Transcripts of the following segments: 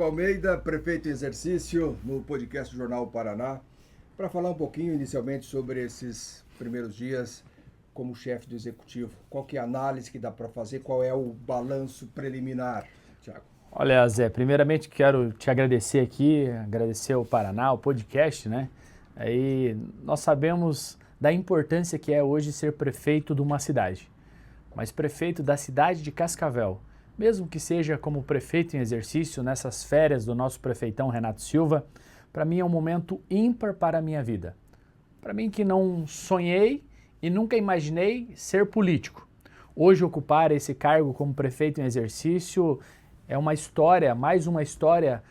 Almeida, prefeito em exercício, no podcast Jornal Paraná, para falar um pouquinho inicialmente sobre esses primeiros dias como chefe do executivo. Qual que é a análise que dá para fazer? Qual é o balanço preliminar, Tiago? Olha, Zé, primeiramente quero te agradecer aqui, agradecer ao Paraná, o podcast, né? Aí nós sabemos da importância que é hoje ser prefeito de uma cidade, mas prefeito da cidade de Cascavel, mesmo que seja como prefeito em exercício nessas férias do nosso prefeitão Renato Silva, para mim é um momento ímpar para a minha vida. Para mim que não sonhei e nunca imaginei ser político. Hoje ocupar esse cargo como prefeito em exercício é uma história, mais uma história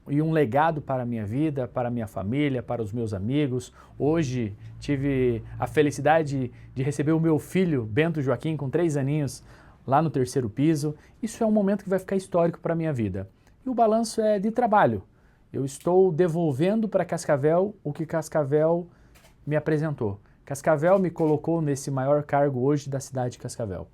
e um legado para a minha vida, para a minha família, para os meus amigos. Hoje tive a felicidade de receber o meu filho, Bento Joaquim, com 3 aninhos, lá no 3º piso. Isso é um momento que vai ficar histórico para a minha vida. E o balanço é de trabalho. Eu estou devolvendo para Cascavel o que Cascavel me apresentou. Cascavel me colocou nesse maior cargo hoje da cidade de Cascavel.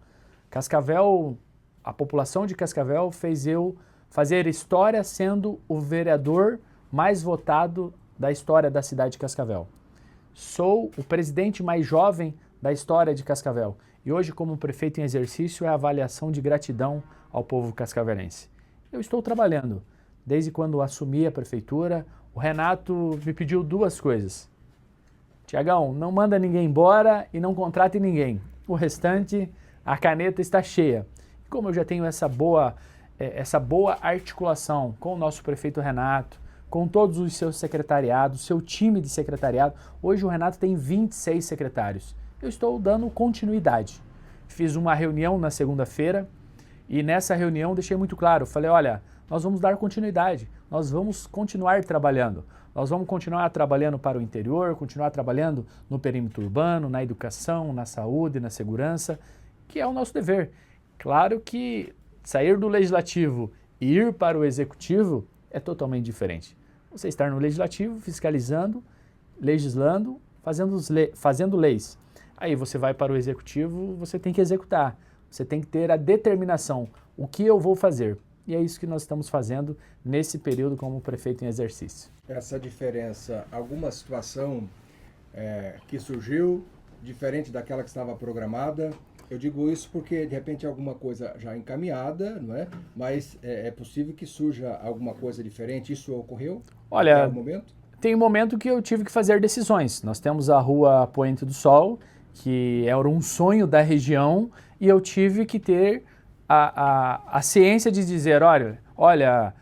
Cascavel, a população de Cascavel fez eu fazer história sendo o vereador mais votado da história da cidade de Cascavel. Sou o presidente mais jovem da história de Cascavel. E hoje, como prefeito em exercício, é a avaliação de gratidão ao povo cascavelense. Eu estou trabalhando. Desde quando assumi a prefeitura, o Renato me pediu 2 coisas. Tiagão, não manda ninguém embora e não contrate ninguém. O restante, a caneta está cheia. Como eu já tenho essa boa articulação com o nosso prefeito Renato, com todos os seus secretariados, seu time de secretariado, hoje o Renato tem 26 secretários. Eu estou dando continuidade. Fiz uma reunião na segunda-feira e nessa reunião deixei muito claro, falei, olha, nós vamos dar continuidade, nós vamos continuar trabalhando. Nós vamos continuar trabalhando para o interior, continuar trabalhando no perímetro urbano, na educação, na saúde, na segurança, que é o nosso dever. Claro que sair do legislativo e ir para o executivo é totalmente diferente. Você estar no legislativo, fiscalizando, legislando, fazendo leis. Aí você vai para o executivo, você tem que executar, você tem que ter a determinação. O que eu vou fazer? E é isso que nós estamos fazendo nesse período como prefeito em exercício. Essa diferença, alguma situação que surgiu diferente daquela que estava programada? Eu digo isso porque, de repente, alguma coisa já encaminhada, não é? Mas é possível que surja alguma coisa diferente. Isso ocorreu? Olha, até o momento? Tem um momento que eu tive que fazer decisões. Nós temos a rua Poente do Sol, que era um sonho da região, e eu tive que ter a ciência de dizer, olha,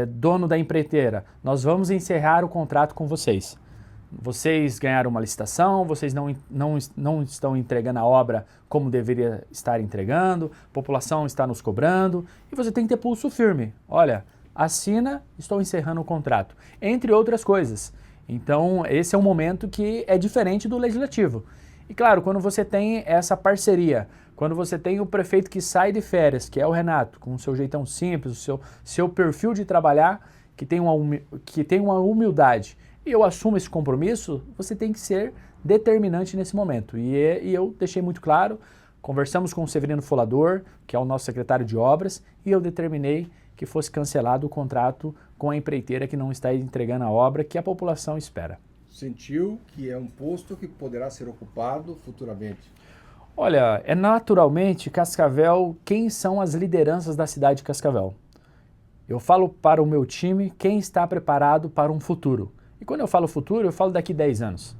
dono da empreiteira, nós vamos encerrar o contrato com vocês. Vocês ganharam uma licitação, vocês não estão entregando a obra como deveria estar entregando, a população está nos cobrando, e você tem que ter pulso firme. Olha, assina, estou encerrando o contrato, entre outras coisas. Então, esse é um momento que é diferente do legislativo. E claro, quando você tem essa parceria, quando você tem o prefeito que sai de férias, que é o Renato, com o seu jeitão simples, o seu perfil de trabalhar, que tem uma humildade, e eu assumo esse compromisso, você tem que ser determinante nesse momento. E eu deixei muito claro, conversamos com o Severino Folador, que é o nosso secretário de obras, e eu determinei que fosse cancelado o contrato com a empreiteira que não está entregando a obra que a população espera. Sentiu que é um posto que poderá ser ocupado futuramente? Olha, naturalmente Cascavel, quem são as lideranças da cidade de Cascavel? Eu falo para o meu time quem está preparado para um futuro. E quando eu falo futuro, eu falo daqui 10 anos.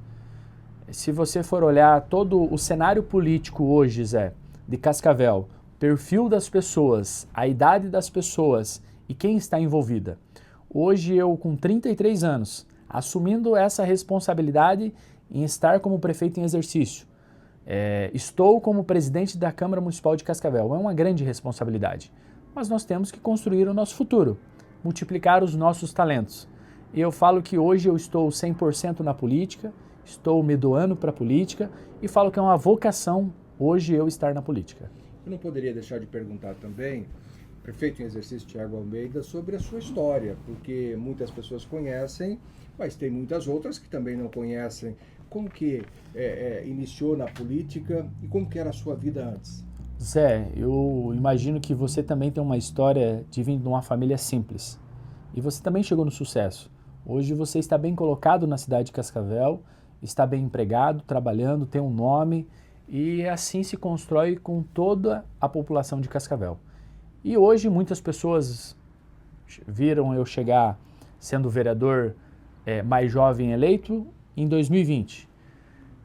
Se você for olhar todo o cenário político hoje, Zé, de Cascavel, perfil das pessoas, a idade das pessoas e quem está envolvida. Hoje eu, com 33 anos, assumindo essa responsabilidade em estar como prefeito em exercício, estou como presidente da Câmara Municipal de Cascavel. É uma grande responsabilidade, mas nós temos que construir o nosso futuro, multiplicar os nossos talentos. E eu falo que hoje eu estou 100% na política, estou me doando para a política e falo que é uma vocação hoje eu estar na política. Eu não poderia deixar de perguntar também, prefeito em exercício Tiago Almeida, sobre a sua história, porque muitas pessoas conhecem, mas tem muitas outras que também não conhecem. Como que iniciou na política e como que era a sua vida antes? Zé, eu imagino que você também tem uma história de vir de uma família simples. e você também chegou no sucesso. Hoje você está bem colocado na cidade de Cascavel, está bem empregado, trabalhando, tem um nome e assim se constrói com toda a população de Cascavel. E hoje muitas pessoas viram eu chegar sendo vereador mais jovem eleito em 2020.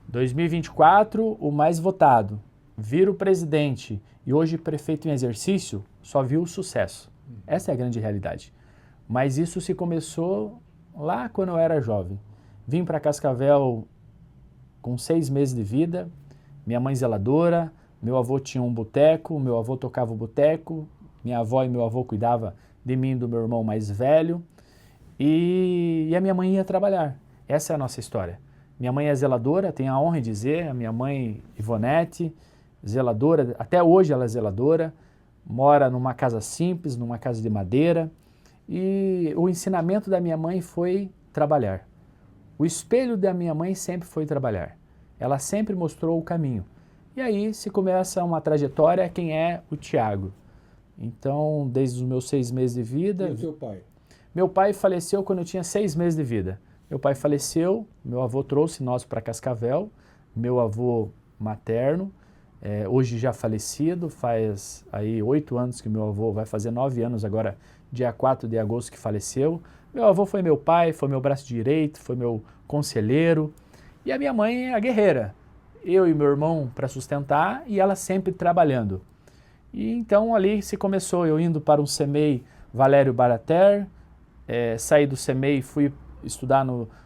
2024, o mais votado, vira o presidente e hoje prefeito em exercício, só viu o sucesso. Essa é a grande realidade. Mas isso se começou lá quando eu era jovem. Vim para Cascavel com 6 meses de vida, minha mãe zeladora, meu avô tinha um boteco, meu avô tocava o boteco, minha avó e meu avô cuidavam de mim e do meu irmão mais velho e a minha mãe ia trabalhar. Essa é a nossa história. Minha mãe é zeladora, tenho a honra de dizer, a minha mãe Ivonete, zeladora, até hoje ela é zeladora, mora numa casa simples, numa casa de madeira, e o ensinamento da minha mãe foi trabalhar. O espelho da minha mãe sempre foi trabalhar. Ela sempre mostrou o caminho. E aí se começa uma trajetória, quem é o Tiago. Então, desde os meus 6 meses de vida... E o seu pai? Meu pai faleceu quando eu tinha 6 meses de vida. Meu pai faleceu, meu avô trouxe nós para Cascavel, meu avô materno, hoje já falecido, faz aí 8 anos que meu avô, vai fazer 9 anos agora, dia 4 de agosto que faleceu. Meu avô foi meu pai, foi meu braço direito, foi meu conselheiro. E a minha mãe é a guerreira. Eu e meu irmão para sustentar e ela sempre trabalhando. E então ali se começou, eu indo para um CEMEI Valério Barater, saí do CEMEI e fui estudar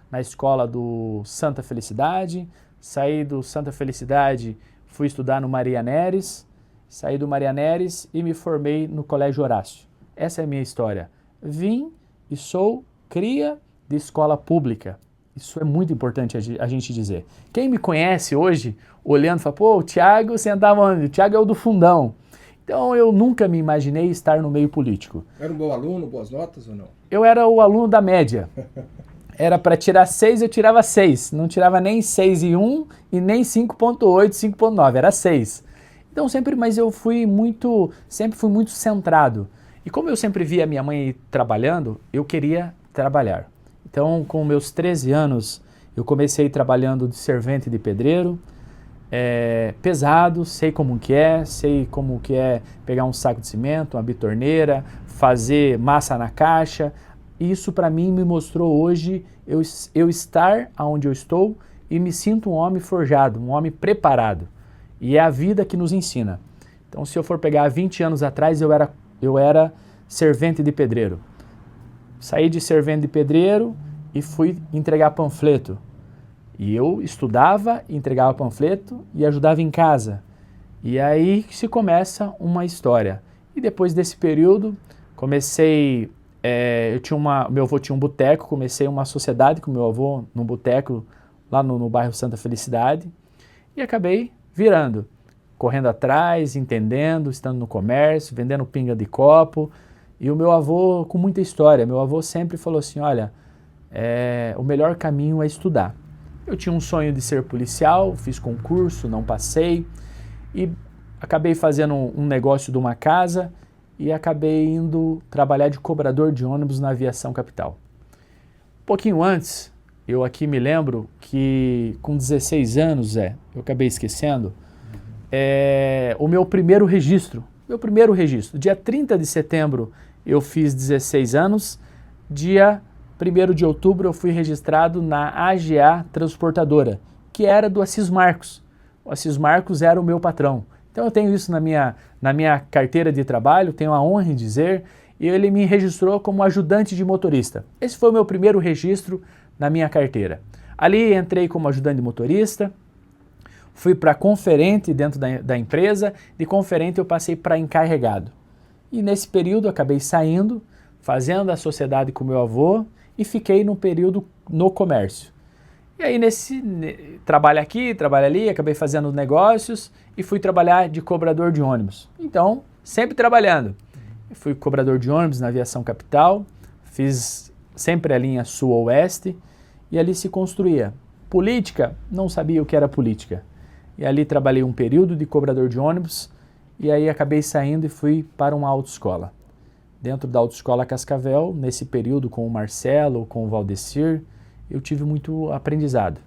na escola do Santa Felicidade, saí do Santa Felicidade, fui estudar no Maria Neres, saí do Maria Neres e me formei no Colégio Horácio. Essa é a minha história. Vim e sou cria de escola pública. Isso é muito importante a gente dizer. Quem me conhece hoje, olhando, fala, pô, o Tiago sentava onde? O Tiago é o do fundão. Então eu nunca me imaginei estar no meio político. Era um bom aluno, boas notas ou não? Eu era o aluno da média. Era para tirar 6, eu tirava 6. Não tirava nem 6,1 e nem 5,8, 5,9. Era 6. Então mas eu sempre fui muito centrado. E como eu sempre via minha mãe trabalhando, eu queria trabalhar. Então, com meus 13 anos, eu comecei trabalhando de servente de pedreiro, pesado, sei como que é pegar um saco de cimento, uma bitorneira, fazer massa na caixa. Isso para mim me mostrou hoje eu estar onde eu estou e me sinto um homem forjado, um homem preparado. E é a vida que nos ensina. Então, se eu for pegar 20 anos atrás, eu era servente de pedreiro. Saí de servente de pedreiro e fui entregar panfleto. E eu estudava, entregava panfleto e ajudava em casa. E aí se começa uma história. E depois desse período, comecei... meu avô tinha um boteco, comecei uma sociedade com meu avô num boteco lá no bairro Santa Felicidade. E acabei virando, correndo atrás, entendendo, estando no comércio, vendendo pinga de copo. E o meu avô com muita história. Meu avô sempre falou assim, olha, o melhor caminho é estudar. Eu tinha um sonho de ser policial, fiz concurso, não passei. E acabei fazendo um negócio de uma casa e acabei indo trabalhar de cobrador de ônibus na aviação capital. Um pouquinho antes, eu aqui me lembro que com 16 anos, eu acabei esquecendo, o meu primeiro registro, dia 30 de setembro eu fiz 16 anos, dia 1º de outubro eu fui registrado na AGA Transportadora, que era do Assis Marcos. O Assis Marcos era o meu patrão. Então eu tenho isso na minha carteira de trabalho, tenho a honra de dizer, e ele me registrou como ajudante de motorista. Esse foi o meu primeiro registro na minha carteira. Ali entrei como ajudante de motorista, fui para conferente dentro da empresa, de conferente eu passei para encarregado. E nesse período eu acabei saindo, fazendo a sociedade com meu avô e fiquei num período no comércio. E aí trabalho aqui, trabalho ali, acabei fazendo negócios e fui trabalhar de cobrador de ônibus. Então, sempre trabalhando. Eu fui cobrador de ônibus na aviação capital, fiz sempre a linha sul-oeste e ali se construía. Política, não sabia o que era política. E ali trabalhei um período de cobrador de ônibus e aí acabei saindo e fui para uma autoescola. dentro da Autoescola Cascavel, nesse período com o Marcelo, com o Valdecir, eu tive muito aprendizado.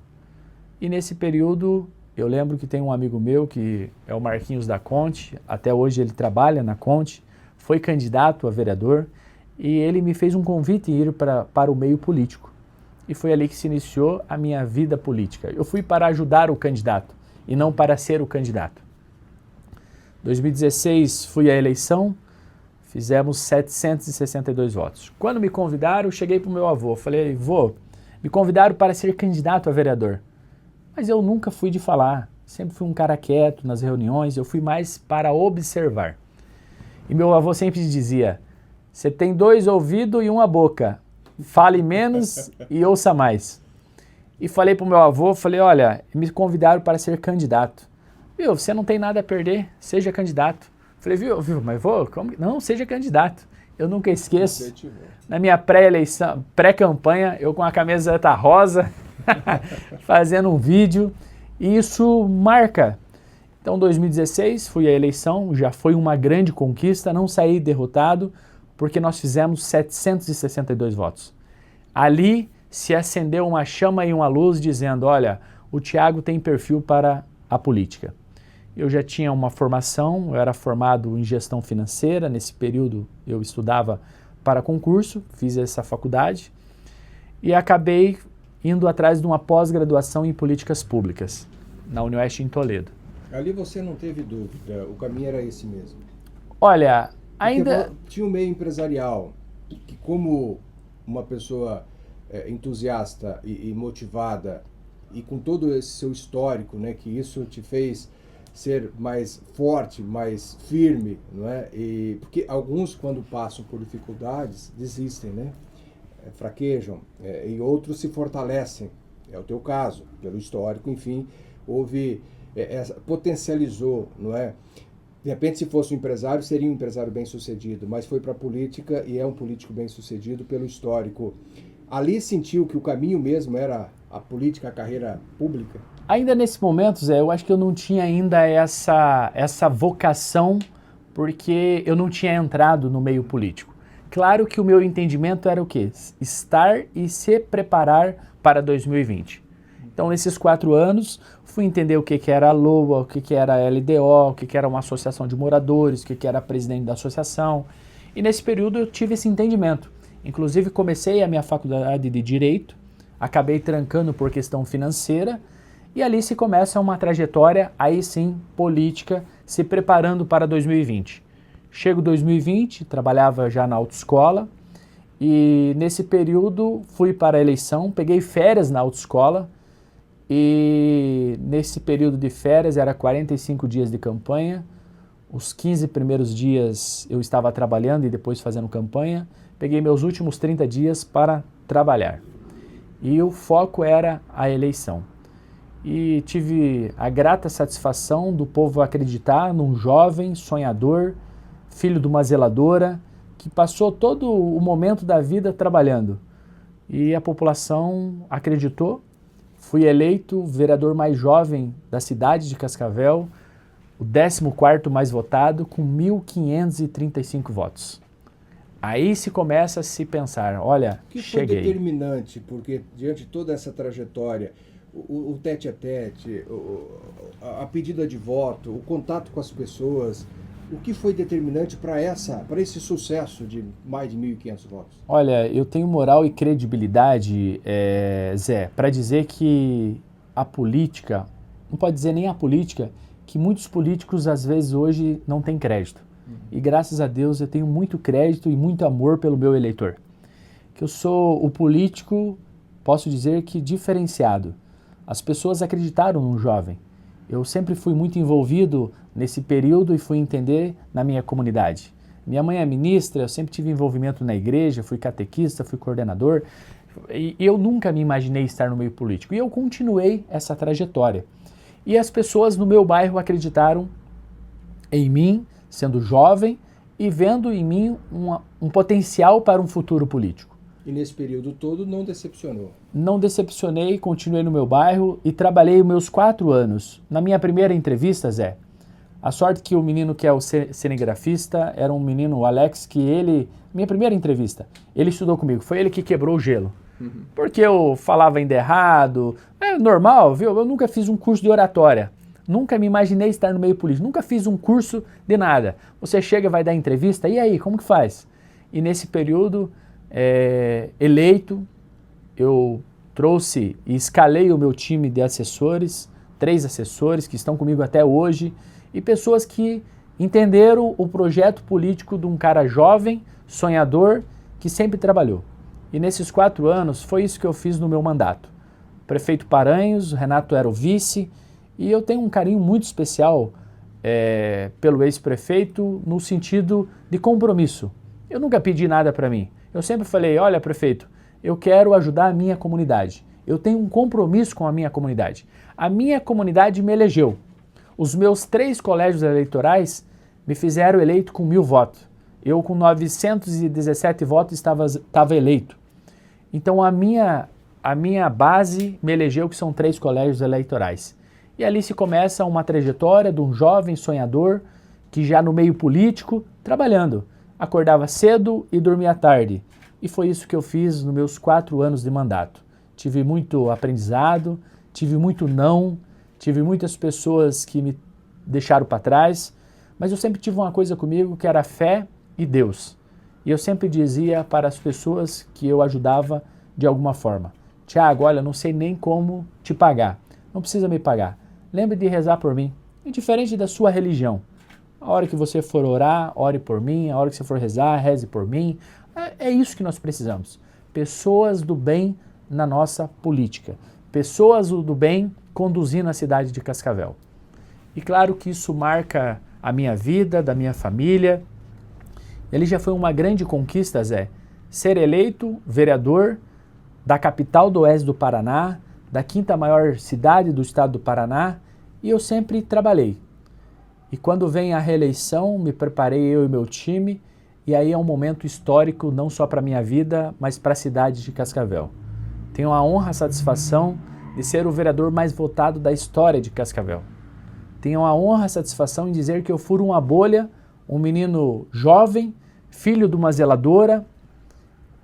E nesse período, eu lembro que tem um amigo meu, que é o Marquinhos da Conte, até hoje ele trabalha na Conte, foi candidato a vereador, e ele me fez um convite em ir para o meio político. E foi ali que se iniciou a minha vida política. Eu fui para ajudar o candidato, e não para ser o candidato. 2016 fui à eleição, fizemos 762 votos. Quando me convidaram, eu cheguei para o meu avô, falei, vô, me convidaram para ser candidato a vereador. Mas eu nunca fui de falar, sempre fui um cara quieto nas reuniões, eu fui mais para observar. E meu avô sempre dizia, você tem 2 ouvidos e 1 boca, fale menos e ouça mais. E falei para o meu avô, falei, olha, me convidaram para ser candidato. Viu, você não tem nada a perder, seja candidato. Falei, viu, mas vô, como? Não, seja candidato. Eu nunca esqueço, na minha pré-eleição, pré-campanha, eu com a camiseta rosa, fazendo um vídeo, e isso marca. Então, 2016, fui à eleição, já foi uma grande conquista, não saí derrotado, porque nós fizemos 762 votos. Ali se acendeu uma chama e uma luz dizendo, olha, o Thiago tem perfil para a política. Eu já tinha uma formação, eu era formado em gestão financeira, nesse período eu estudava para concurso, fiz essa faculdade e acabei indo atrás de uma pós-graduação em políticas públicas, na Unioeste em Toledo. Ali você não teve dúvida, o caminho era esse mesmo? Olha, ainda... Porque tinha um meio empresarial, que como uma pessoa entusiasta e motivada, e com todo esse seu histórico, né, que isso te fez ser mais forte, mais firme, não é? E porque alguns, quando passam por dificuldades, desistem, né? Fraquejam, e outros se fortalecem. É o teu caso, pelo histórico, enfim, houve, potencializou, não é? De repente, se fosse um empresário, seria um empresário bem-sucedido, mas foi para a política e é um político bem-sucedido pelo histórico. Ali sentiu que o caminho mesmo era a política, a carreira pública? Ainda nesse momento, Zé, eu acho que eu não tinha ainda essa vocação, porque eu não tinha entrado no meio político. Claro que o meu entendimento era o quê? Estar e se preparar para 2020. Então, nesses 4 anos, fui entender o que era a LOA, o que era a LDO, o que era uma associação de moradores, o que era presidente da associação. E nesse período eu tive esse entendimento. Inclusive, comecei a minha faculdade de Direito, acabei trancando por questão financeira, e ali se começa uma trajetória, aí sim, política, se preparando para 2020. Chego 2020, trabalhava já na autoescola, e nesse período fui para a eleição, peguei férias na autoescola, e nesse período de férias era 45 dias de campanha, os 15 primeiros dias eu estava trabalhando e depois fazendo campanha, peguei meus últimos 30 dias para trabalhar. E o foco era a eleição. E tive a grata satisfação do povo acreditar num jovem sonhador, filho de uma zeladora, que passou todo o momento da vida trabalhando. E a população acreditou. Fui eleito o vereador mais jovem da cidade de Cascavel, o 14º mais votado, com 1.535 votos. Aí se começa a se pensar, olha, que cheguei. Foi determinante, porque diante de toda essa trajetória, o tete-a-tete, a pedida de voto, o contato com as pessoas, o que foi determinante para esse sucesso de mais de 1.500 votos? Olha, eu tenho moral e credibilidade, Zé, para dizer que a política, não pode dizer nem a política, que muitos políticos às vezes hoje não têm crédito. E graças a Deus eu tenho muito crédito e muito amor pelo meu eleitor. Que eu sou o político, posso dizer que diferenciado. As pessoas acreditaram num jovem. Eu sempre fui muito envolvido nesse período e fui entender na minha comunidade. Minha mãe é ministra, eu sempre tive envolvimento na igreja, fui catequista, fui coordenador. E eu nunca me imaginei estar no meio político. E eu continuei essa trajetória. E as pessoas no meu bairro acreditaram em mim, sendo jovem, e vendo em mim um potencial para um futuro político. E nesse período todo não decepcionou? Não decepcionei, continuei no meu bairro e trabalhei os meus 4 anos. Na minha primeira entrevista, Zé, A sorte que o menino que é o cinegrafista era um menino, o Alex, que ele, minha primeira entrevista, ele estudou comigo, foi ele que quebrou o gelo. Porque eu falava ainda errado, é normal, viu? Eu nunca fiz um curso de oratória, nunca me imaginei estar no meio político, nunca fiz um curso de nada. Você chega e vai dar entrevista, e aí, como que faz? E nesse período, eleito, eu trouxe e escalei o meu time de assessores, 3 assessores que estão comigo até hoje, e pessoas que entenderam o projeto político de um cara jovem, sonhador, que sempre trabalhou. E nesses 4 anos foi isso que eu fiz no meu mandato. Prefeito Paranhos, Renato era o vice, e eu tenho um carinho muito especial pelo ex-prefeito no sentido de compromisso. Eu nunca pedi nada para mim. Eu sempre falei, olha, prefeito, eu quero ajudar a minha comunidade. Eu tenho um compromisso com a minha comunidade. A minha comunidade me elegeu. Os meus 3 colégios eleitorais me fizeram eleito com 1.000 votos. Eu com 917 votos estava eleito. Então a minha base me elegeu, que são 3 colégios eleitorais. E ali se começa uma trajetória de um jovem sonhador que já no meio político, trabalhando. Acordava cedo e dormia tarde. E foi isso que eu fiz nos meus 4 anos de mandato. Tive muito aprendizado, tive muito não, tive muitas pessoas que me deixaram para trás, mas eu sempre tive uma coisa comigo que era fé e Deus. E eu sempre dizia para as pessoas que eu ajudava de alguma forma, Tiago, olha, não sei nem como te pagar, não precisa me pagar, lembre de rezar por mim, indiferente da sua religião. A hora que você for orar, ore por mim, a hora que você for rezar, reze por mim. É isso que nós precisamos, pessoas do bem na nossa política, pessoas do bem conduzindo a cidade de Cascavel. E claro que isso marca a minha vida, da minha família. Ele já foi uma grande conquista, Zé, ser eleito vereador da capital do oeste do Paraná, da 5ª maior cidade do estado do Paraná, e eu sempre trabalhei. E quando vem a reeleição, me preparei eu e meu time, e aí é um momento histórico não só para a minha vida, mas para a cidade de Cascavel. Tenho a honra, a satisfação de ser o vereador mais votado da história de Cascavel. Tenho a honra, a satisfação em dizer que eu furo uma bolha, um menino jovem, filho de uma zeladora,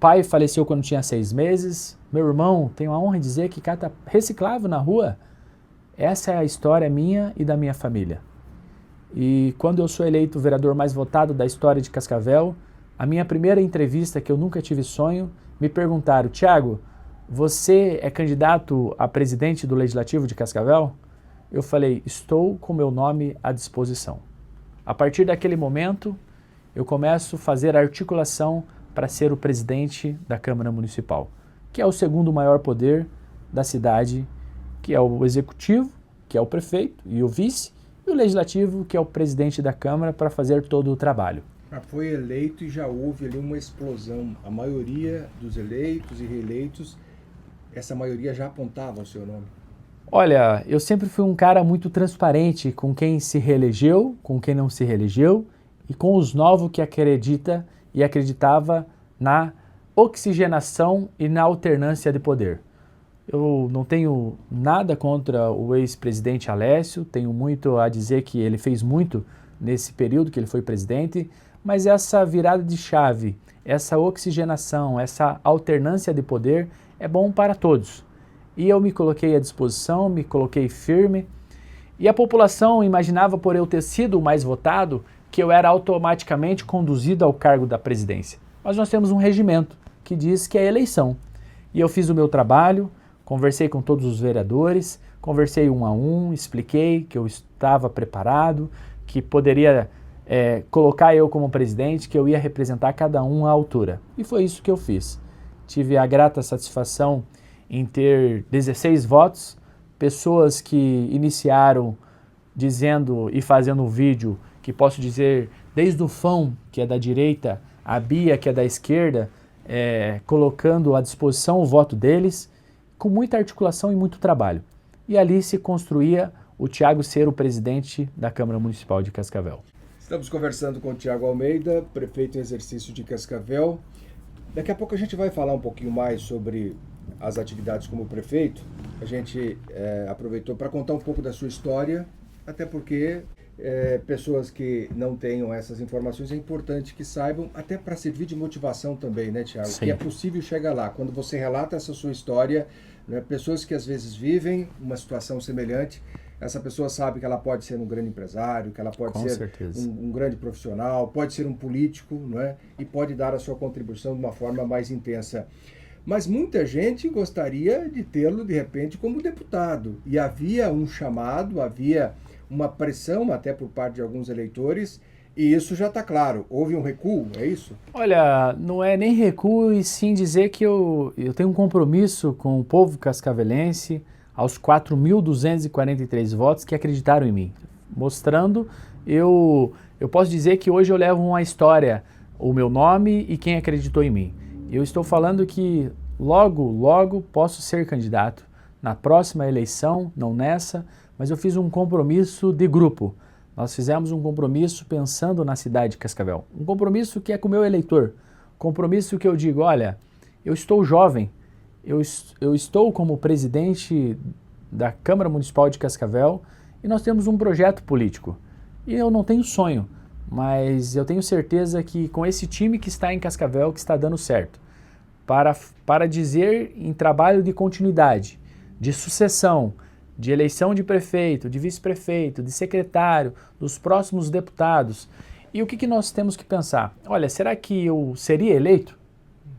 pai faleceu quando tinha 6 meses, meu irmão, tenho a honra de dizer que cata reciclável na rua. Essa é a história minha e da minha família. E quando eu sou eleito o vereador mais votado da história de Cascavel, a minha primeira entrevista, que eu nunca tive sonho, me perguntaram, Tiago, você é candidato a presidente do Legislativo de Cascavel? Eu falei, estou com meu nome à disposição. A partir daquele momento, eu começo a fazer a articulação para ser o presidente da Câmara Municipal, que é o 2º maior poder da cidade, que é o executivo, que é o prefeito e o vice, e o legislativo, que é o presidente da Câmara, para fazer todo o trabalho. Foi eleito e já houve ali uma explosão. A maioria dos eleitos e reeleitos, essa maioria já apontava o seu nome. Olha, eu sempre fui um cara muito transparente com quem se reelegeu, com quem não se reelegeu e com os novos que acredita e acreditava na oxigenação e na alternância de poder. Eu não tenho nada contra o ex-presidente Alessio, tenho muito a dizer que ele fez muito nesse período que ele foi presidente, mas essa virada de chave, essa oxigenação, essa alternância de poder é bom para todos. E eu me coloquei à disposição, me coloquei firme, e a população imaginava, por eu ter sido o mais votado, que eu era automaticamente conduzido ao cargo da presidência. Mas nós temos um regimento que diz que é eleição. E eu fiz o meu trabalho, conversei com todos os vereadores, conversei um a um, expliquei que eu estava preparado, que poderia colocar eu como presidente, que eu ia representar cada um à altura. E foi isso que eu fiz. Tive a grata satisfação em ter 16 votos, pessoas que iniciaram dizendo e fazendo um vídeo que posso dizer desde o Fão, que é da direita, a Bia, que é da esquerda, colocando à disposição o voto deles, com muita articulação e muito trabalho. E ali se construía o Tiago ser o presidente da Câmara Municipal de Cascavel. Estamos conversando com o Tiago Almeida, prefeito em exercício de Cascavel. Daqui a pouco a gente vai falar um pouquinho mais sobre as atividades como prefeito. A gente aproveitou para contar um pouco da sua história, até porque pessoas que não tenham essas informações, é importante que saibam, até para servir de motivação também, né, Tiago? Que é possível chegar lá. Quando você relata essa sua história, né, pessoas que às vezes vivem uma situação semelhante, essa pessoa sabe que ela pode ser um grande empresário, que ela pode ser um grande profissional, pode ser um político, não é? E pode dar a sua contribuição de uma forma mais intensa. Mas muita gente gostaria de tê-lo, de repente, como deputado. E havia um chamado, havia uma pressão até por parte de alguns eleitores, e isso já está claro. Houve um recuo, é isso? Olha, não é nem recuo, e sim dizer que eu tenho um compromisso com o povo cascavelense, aos 4.243 votos que acreditaram em mim. Mostrando, eu posso dizer que hoje eu levo uma história, o meu nome e quem acreditou em mim. Eu estou falando que logo posso ser candidato na próxima eleição, não nessa, mas eu fiz um compromisso de grupo. Nós fizemos um compromisso pensando na cidade de Cascavel. Um compromisso que é com o meu eleitor. Compromisso que eu digo, olha, eu estou jovem, eu estou como presidente da Câmara Municipal de Cascavel e nós temos um projeto político. E eu não tenho sonho, mas eu tenho certeza que com esse time que está em Cascavel, que está dando certo, para dizer em trabalho de continuidade, de sucessão, de eleição de prefeito, de vice-prefeito, de secretário, dos próximos deputados. E o que nós temos que pensar? Olha, será que eu seria eleito?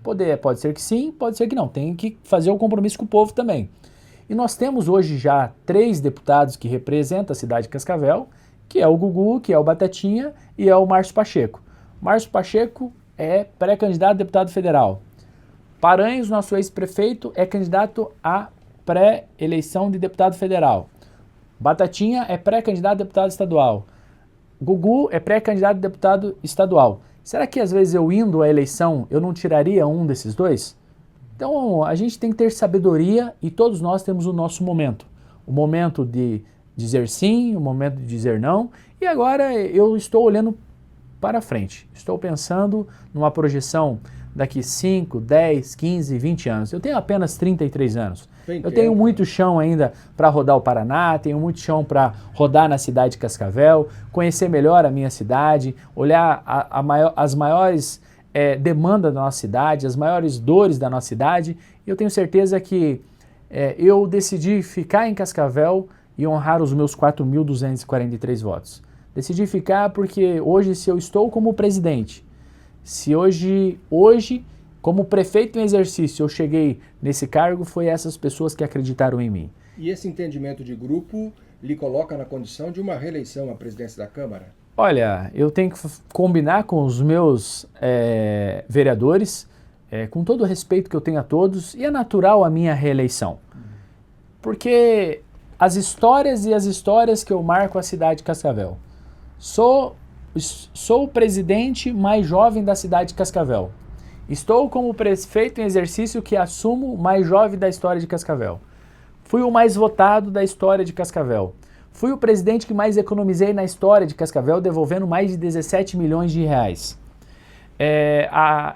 Pode ser que sim, pode ser que não. Tem que fazer o compromisso com o povo também. E nós temos hoje já 3 deputados que representam a cidade de Cascavel, que é o Gugu, que é o Batatinha e é o Márcio Pacheco. Márcio Pacheco é pré-candidato a deputado federal. Paranhos, nosso ex-prefeito, é candidato a pré-eleição de deputado federal. Batatinha é pré-candidato a deputado estadual. Gugu é pré-candidato a deputado estadual. Será que às vezes eu indo à eleição eu não tiraria um desses dois? Então a gente tem que ter sabedoria e todos nós temos o nosso momento. O momento de dizer sim, o momento de dizer não. E agora eu estou olhando para frente. Estou pensando numa projeção daqui 5, 10, 15, 20 anos. Eu tenho apenas 33 anos. Eu tenho muito chão ainda para rodar o Paraná, tenho muito chão para rodar na cidade de Cascavel, conhecer melhor a minha cidade, olhar as maiores demandas da nossa cidade, as maiores dores da nossa cidade. E eu tenho certeza que eu decidi ficar em Cascavel e honrar os meus 4.243 votos. Decidi ficar porque hoje, se eu estou como presidente, se hoje como prefeito em exercício, eu cheguei nesse cargo, foi essas pessoas que acreditaram em mim. E esse entendimento de grupo lhe coloca na condição de uma reeleição à presidência da Câmara? Olha, eu tenho que combinar com os meus vereadores, com todo o respeito que eu tenho a todos, e é natural a minha reeleição. Porque as histórias que eu marco a cidade de Cascavel. Sou o presidente mais jovem da cidade de Cascavel. Estou como prefeito em exercício que assumo o mais jovem da história de Cascavel. Fui o mais votado da história de Cascavel. Fui o presidente que mais economizei na história de Cascavel, devolvendo mais de 17 milhões de reais.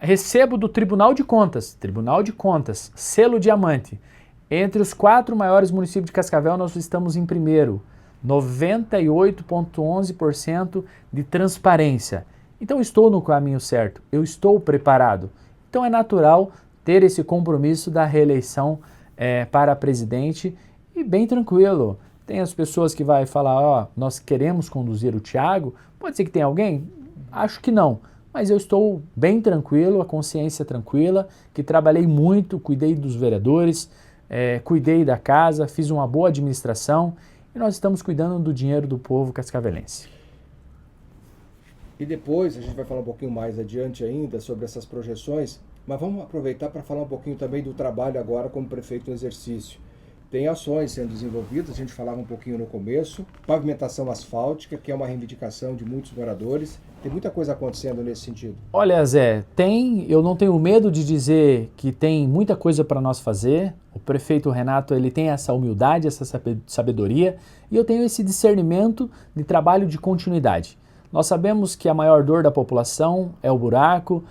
Recebo do Tribunal de Contas, selo diamante. Entre os 4 maiores municípios de Cascavel, nós estamos em primeiro. 98,11% de transparência. Então estou no caminho certo, eu estou preparado. Então é natural ter esse compromisso da reeleição para presidente e bem tranquilo. Tem as pessoas que vai falar, nós queremos conduzir o Thiago, pode ser que tenha alguém? Acho que não, mas eu estou bem tranquilo, a consciência tranquila, que trabalhei muito, cuidei dos vereadores, cuidei da casa, fiz uma boa administração e nós estamos cuidando do dinheiro do povo cascavelense. E depois a gente vai falar um pouquinho mais adiante ainda sobre essas projeções, mas vamos aproveitar para falar um pouquinho também do trabalho agora como prefeito em exercício. Tem ações sendo desenvolvidas, a gente falava um pouquinho no começo, pavimentação asfáltica, que é uma reivindicação de muitos moradores. Tem muita coisa acontecendo nesse sentido. Olha, Zé, eu não tenho medo de dizer que tem muita coisa para nós fazer. O prefeito Renato, ele tem essa humildade, essa sabedoria, e eu tenho esse discernimento de trabalho de continuidade. Nós sabemos que a maior dor da população é o buraco,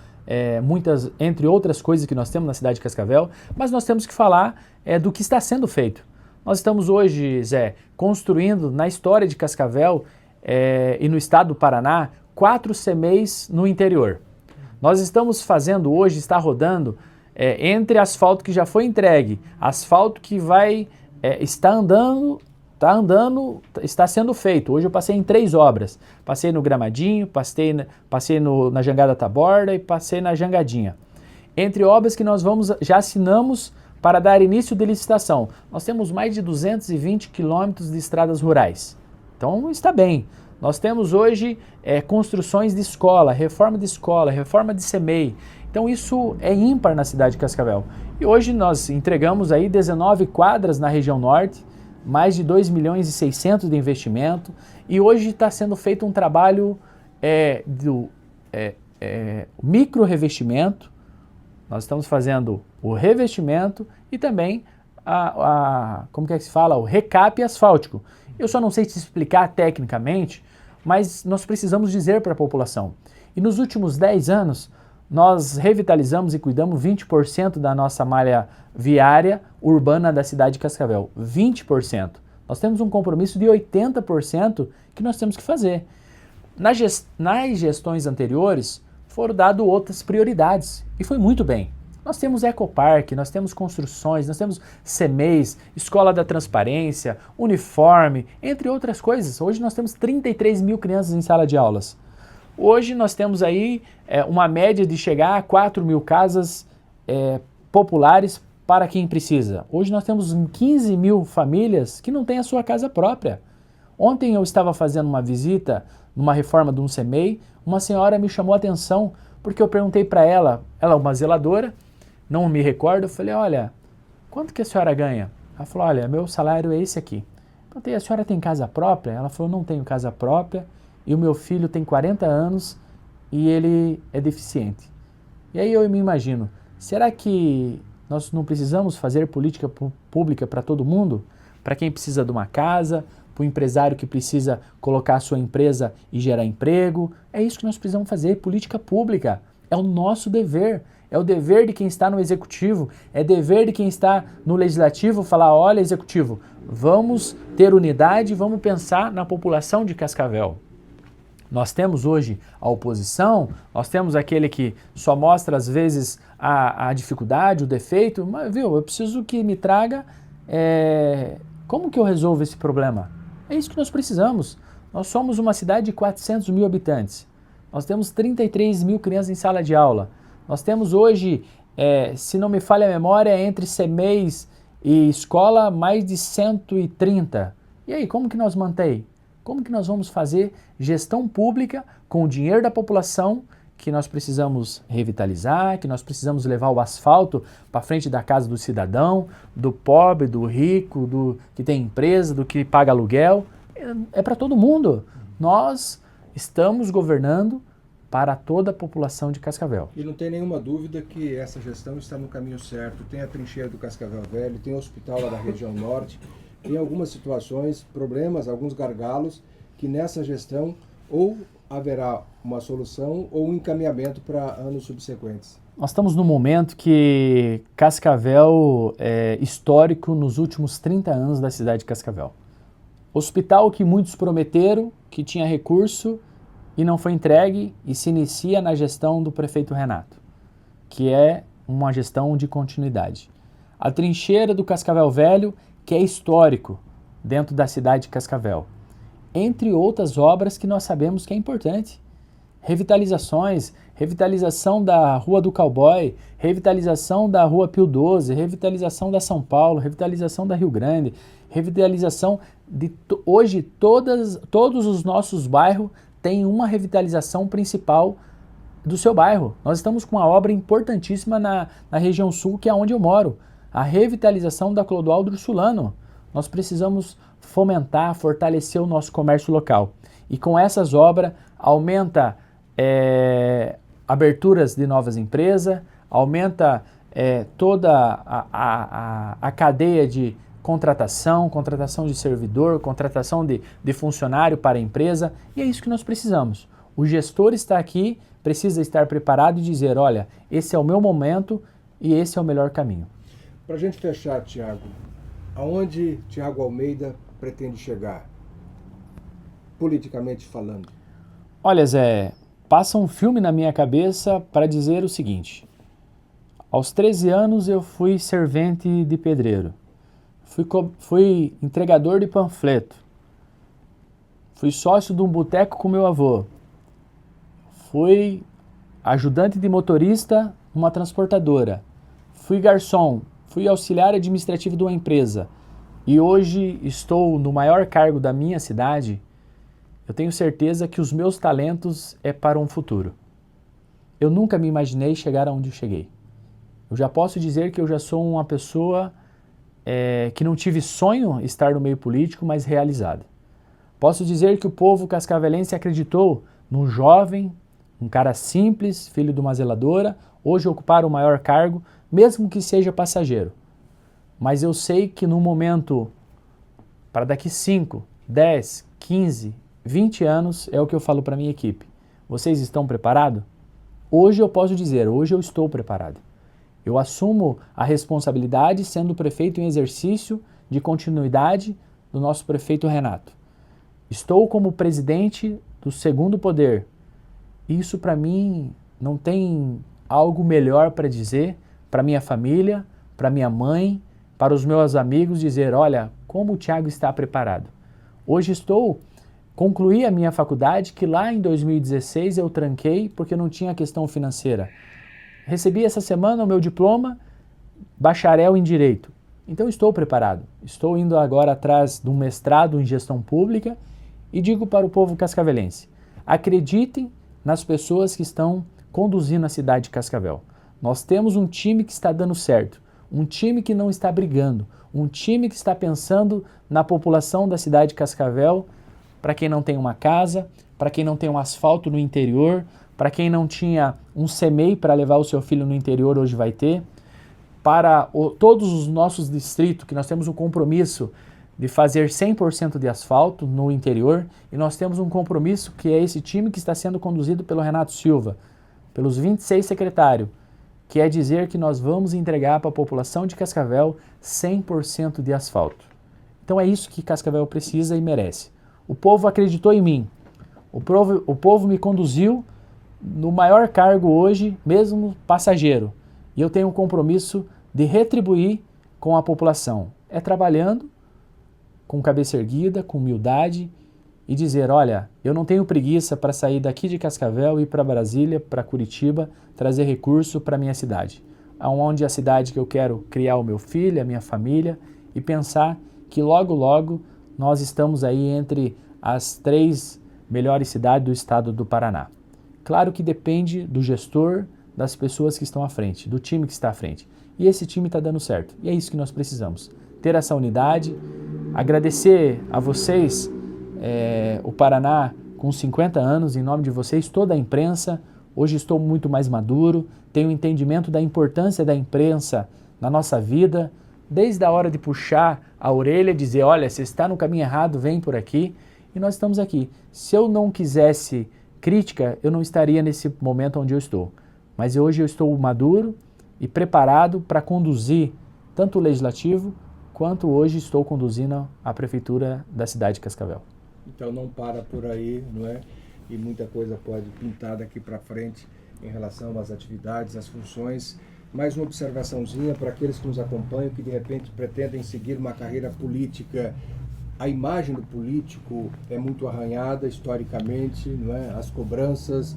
entre outras coisas que nós temos na cidade de Cascavel, mas nós temos que falar do que está sendo feito. Nós estamos hoje, Zé, construindo na história de Cascavel e no estado do Paraná, 4 CMEIs no interior. Nós estamos fazendo hoje, está rodando, entre asfalto que já foi entregue, asfalto que está sendo feito. Hoje eu passei em 3 obras. Passei no Gramadinho, passei na Jangada Taborda e passei na Jangadinha. Entre obras que nós já assinamos para dar início de licitação. Nós temos mais de 220 quilômetros de estradas rurais. Então está bem. Nós temos hoje construções de escola, reforma de CMEI. Então isso é ímpar na cidade de Cascavel. E hoje nós entregamos aí 19 quadras na região norte, mais de 2 milhões e 600 de investimento. E hoje está sendo feito um trabalho do micro revestimento. Nós estamos fazendo o revestimento e também como que é que se fala? O recap asfáltico. Eu só não sei te explicar tecnicamente, mas nós precisamos dizer para a população. E nos últimos 10 anos, nós revitalizamos e cuidamos 20% da nossa malha viária urbana da cidade de Cascavel. 20%. Nós temos um compromisso de 80% que nós temos que fazer. Nas gestões anteriores, foram dadas outras prioridades e foi muito bem. Nós temos ecoparque, nós temos construções, nós temos CMEIs, Escola da Transparência, uniforme, entre outras coisas. Hoje nós temos 33 mil crianças em sala de aulas. Hoje nós temos aí uma média de chegar a 4 mil casas populares para quem precisa. Hoje nós temos 15 mil famílias que não têm a sua casa própria. Ontem eu estava fazendo uma visita numa reforma de um CMEI, uma senhora me chamou a atenção porque eu perguntei para ela é uma zeladora, não me recordo, eu falei, olha, quanto que a senhora ganha? Ela falou, olha, meu salário é esse aqui. Eu perguntei, a senhora tem casa própria? Ela falou, não tenho casa própria e o meu filho tem 40 anos e ele é deficiente. E aí eu me imagino, será que nós não precisamos fazer política pública para todo mundo? Para quem precisa de uma casa, para o empresário que precisa colocar a sua empresa e gerar emprego. É isso que nós precisamos fazer, política pública. É o nosso dever. É o dever de quem está no executivo, é dever de quem está no legislativo falar, olha, executivo, vamos ter unidade, vamos pensar na população de Cascavel. Nós temos hoje a oposição, nós temos aquele que só mostra às vezes a dificuldade, o defeito, mas viu, eu preciso que me traga como que eu resolvo esse problema. É isso que nós precisamos. Nós somos uma cidade de 400 mil habitantes, nós temos 33 mil crianças em sala de aula. Nós temos hoje, se não me falha a memória, entre CMEIs e escola, mais de 130. E aí, como que nós mantém? Como que nós vamos fazer gestão pública com o dinheiro da população que nós precisamos revitalizar, que nós precisamos levar o asfalto para frente da casa do cidadão, do pobre, do rico, do que tem empresa, do que paga aluguel? É para todo mundo. Nós estamos governando para toda a população de Cascavel. E não tem nenhuma dúvida que essa gestão está no caminho certo. Tem a trincheira do Cascavel Velho, tem o hospital lá da região norte, tem algumas situações, problemas, alguns gargalos, que nessa gestão ou haverá uma solução ou um encaminhamento para anos subsequentes. Nós estamos num momento que Cascavel é histórico nos últimos 30 anos da cidade de Cascavel. Hospital que muitos prometeram, que tinha recurso, e não foi entregue e se inicia na gestão do prefeito Renato, que é uma gestão de continuidade. A trincheira do Cascavel Velho, que é histórico dentro da cidade de Cascavel. Entre outras obras que nós sabemos que é importante. Revitalizações, revitalização da Rua do Cowboy, revitalização da Rua Pio XII, revitalização da São Paulo, revitalização da Rio Grande, revitalização de... Hoje todos os nossos bairros tem uma revitalização principal do seu bairro. Nós estamos com uma obra importantíssima na região sul, que é onde eu moro. A revitalização da Clodoaldo Ursulano. Nós precisamos fomentar, fortalecer o nosso comércio local. E com essas obras, aumenta aberturas de novas empresas, aumenta toda a cadeia de contratação de servidor, contratação de funcionário para a empresa, e é isso que nós precisamos. O gestor está aqui, precisa estar preparado e dizer, olha, esse é o meu momento e esse é o melhor caminho. Para a gente fechar, Tiago, aonde Tiago Almeida pretende chegar? politicamente falando? Olha, Zé, passa um filme na minha cabeça para dizer o seguinte. Aos 13 anos eu fui servente de pedreiro, fui entregador de panfleto, fui sócio de um boteco com meu avô, fui ajudante de motorista numa transportadora, fui garçom, fui auxiliar administrativo de uma empresa e hoje estou no maior cargo da minha cidade. Eu tenho certeza que os meus talentos é para um futuro. Eu nunca me imaginei chegar aonde eu cheguei. Eu já posso dizer que eu já sou uma pessoa que não tive sonho estar no meio político, mas realizado. Posso dizer que o povo cascavelense acreditou num jovem, um cara simples, filho de uma zeladora, hoje ocupar o maior cargo, mesmo que seja passageiro. Mas eu sei que no momento, para daqui 5, 10, 15, 20 anos, é o que eu falo para minha equipe. Vocês estão preparados? Hoje eu posso dizer, hoje eu estou preparado. Eu assumo a responsabilidade sendo prefeito em exercício de continuidade do nosso prefeito Renato. Estou como presidente do segundo poder. Isso para mim não tem algo melhor para dizer para minha família, para minha mãe, para os meus amigos, dizer, olha, como o Thiago está preparado. Hoje concluí a minha faculdade, que lá em 2016 eu tranquei porque não tinha questão financeira. Recebi essa semana o meu diploma, bacharel em Direito. Então estou preparado. Estou indo agora atrás de um mestrado em Gestão Pública e digo para o povo cascavelense, acreditem nas pessoas que estão conduzindo a cidade de Cascavel. Nós temos um time que está dando certo, um time que não está brigando, um time que está pensando na população da cidade de Cascavel, para quem não tem uma casa, para quem não tem um asfalto no interior, para quem não tinha um CEMEI para levar o seu filho no interior, hoje vai ter. Para todos os nossos distritos, que nós temos um compromisso de fazer 100% de asfalto no interior, e nós temos um compromisso que é esse time que está sendo conduzido pelo Renato Silva, pelos 26 secretários, que é dizer que nós vamos entregar para a população de Cascavel 100% de asfalto. Então é isso que Cascavel precisa e merece. O povo acreditou em mim, o povo me conduziu no maior cargo hoje, mesmo passageiro. E eu tenho um compromisso de retribuir com a população. É trabalhando com cabeça erguida, com humildade e dizer, olha, eu não tenho preguiça para sair daqui de Cascavel e ir para Brasília, para Curitiba, trazer recurso para a minha cidade. Onde é a cidade que eu quero criar o meu filho, a minha família e pensar que logo, logo nós estamos aí entre as 3 melhores cidades do estado do Paraná. Claro que depende do gestor, das pessoas que estão à frente, do time que está à frente. E esse time está dando certo. E é isso que nós precisamos. Ter essa unidade, agradecer a vocês, o Paraná com 50 anos, em nome de vocês, toda a imprensa. Hoje estou muito mais maduro, tenho entendimento da importância da imprensa na nossa vida, desde a hora de puxar a orelha, dizer, olha, você está no caminho errado, vem por aqui. E nós estamos aqui. Se eu não quisesse crítica, eu não estaria nesse momento onde eu estou. Mas hoje eu estou maduro e preparado para conduzir tanto o Legislativo, quanto hoje estou conduzindo a Prefeitura da cidade de Cascavel. Então não para por aí, não é? E muita coisa pode pintar daqui para frente em relação às atividades, às funções. Mais uma observaçãozinha para aqueles que nos acompanham, que de repente pretendem seguir uma carreira política. A imagem do político é muito arranhada historicamente, não é? As cobranças,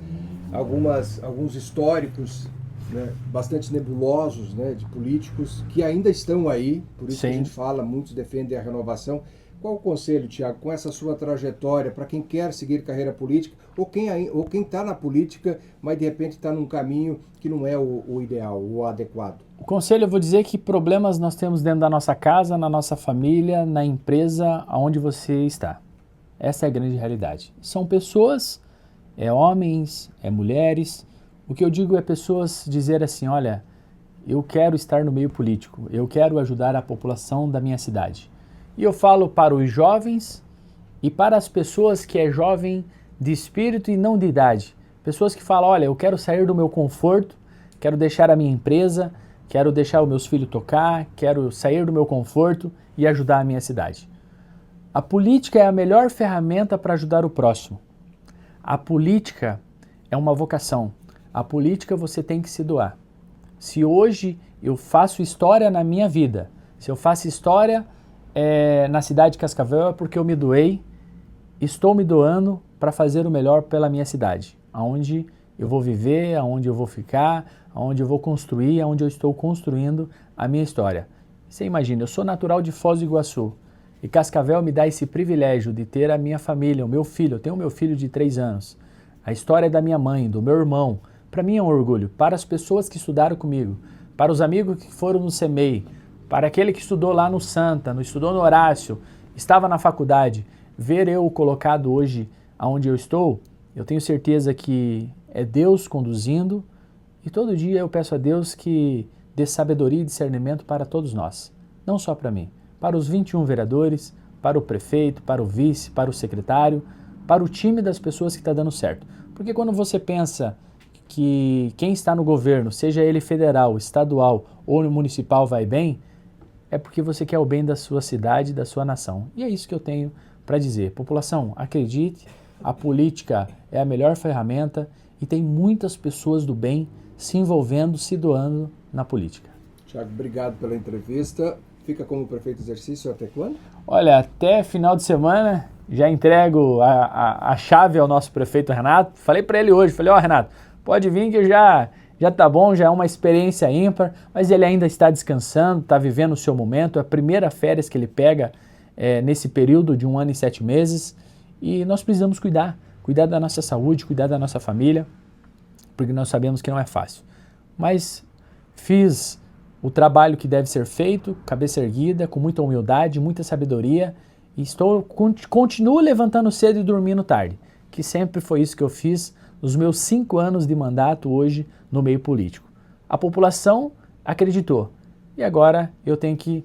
alguns históricos, né, bastante nebulosos, né, de políticos que ainda estão aí, por isso que a gente fala, muitos defendem a renovação. Qual o conselho, Thiago, com essa sua trajetória, para quem quer seguir carreira política, ou quem está na política, mas de repente está num caminho que não é o ideal, o adequado? O conselho, eu vou dizer que problemas nós temos dentro da nossa casa, na nossa família, na empresa, aonde você está. Essa é a grande realidade. São pessoas, homens, mulheres. O que eu digo é pessoas dizer assim, olha, eu quero estar no meio político, eu quero ajudar a população da minha cidade. E eu falo para os jovens e para as pessoas que é jovem de espírito e não de idade. Pessoas que falam, olha, eu quero sair do meu conforto, quero deixar a minha empresa, quero deixar os meus filhos tocar, quero sair do meu conforto e ajudar a minha cidade. A política é a melhor ferramenta para ajudar o próximo. A política é uma vocação. A política você tem que se doar. Se hoje eu faço história na minha vida, se eu faço história na cidade de Cascavel, é porque eu me doei, estou me doando para fazer o melhor pela minha cidade, aonde eu vou viver, aonde eu vou ficar, aonde eu vou construir, aonde eu estou construindo a minha história. Você imagina, eu sou natural de Foz do Iguaçu e Cascavel me dá esse privilégio de ter a minha família, o meu filho, eu tenho o meu filho de 3 anos, a história da minha mãe, do meu irmão. Para mim é um orgulho, para as pessoas que estudaram comigo, para os amigos que foram no CEMEI, para aquele que estudou lá no Santa, estudou no Horácio, estava na faculdade, ver eu colocado hoje aonde eu estou, eu tenho certeza que é Deus conduzindo e todo dia eu peço a Deus que dê sabedoria e discernimento para todos nós, não só para mim, para os 21 vereadores, para o prefeito, para o vice, para o secretário, para o time das pessoas que está dando certo. Porque quando você pensa que quem está no governo, seja ele federal, estadual ou municipal, vai bem, é porque você quer o bem da sua cidade, da sua nação. E é isso que eu tenho para dizer. População, acredite, a política é a melhor ferramenta e tem muitas pessoas do bem se envolvendo, se doando na política. Tiago, obrigado pela entrevista. Fica como prefeito de exercício até quando? Olha, até final de semana já entrego a chave ao nosso prefeito Renato. Falei para ele hoje, falei, Renato, pode vir que já tá bom, já é uma experiência ímpar, mas ele ainda está descansando, está vivendo o seu momento, é a primeira férias que ele pega nesse período de 1 ano e 7 meses e nós precisamos cuidar da nossa saúde, cuidar da nossa família, porque nós sabemos que não é fácil. Mas fiz o trabalho que deve ser feito, cabeça erguida, com muita humildade, muita sabedoria e continuo levantando cedo e dormindo tarde, que sempre foi isso que eu fiz nos meus 5 anos de mandato hoje no meio político. A população acreditou e agora eu tenho que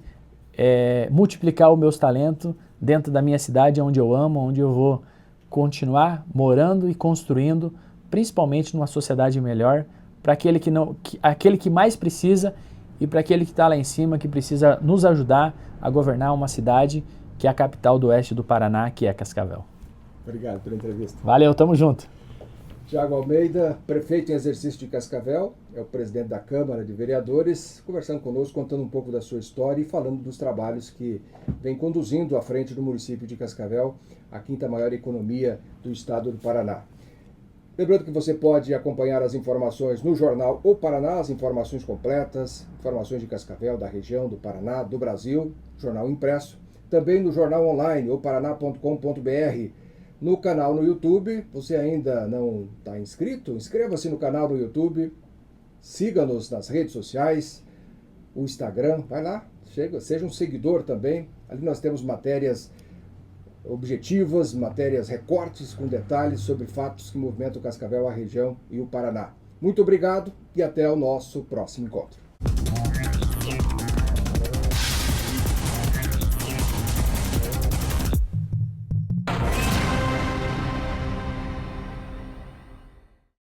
multiplicar os meus talentos dentro da minha cidade, onde eu amo, onde eu vou continuar morando e construindo, principalmente numa sociedade melhor, para aquele que mais precisa e para aquele que está lá em cima, que precisa nos ajudar a governar uma cidade que é a capital do oeste do Paraná, que é Cascavel. Obrigado pela entrevista. Valeu, tamo junto. Tiago Almeida, prefeito em exercício de Cascavel, é o presidente da Câmara de Vereadores, conversando conosco, contando um pouco da sua história e falando dos trabalhos que vem conduzindo à frente do município de Cascavel, a quinta maior economia do estado do Paraná. Lembrando que você pode acompanhar as informações no jornal O Paraná, as informações completas, informações de Cascavel, da região, do Paraná, do Brasil, jornal impresso. Também no jornal online, oparaná.com.br. No canal no YouTube, você ainda não está inscrito? Inscreva-se no canal no YouTube, siga-nos nas redes sociais, o Instagram, vai lá, seja um seguidor também. Ali nós temos matérias objetivas, matérias recortes com detalhes sobre fatos que movimentam Cascavel, a região e o Paraná. Muito obrigado e até o nosso próximo encontro.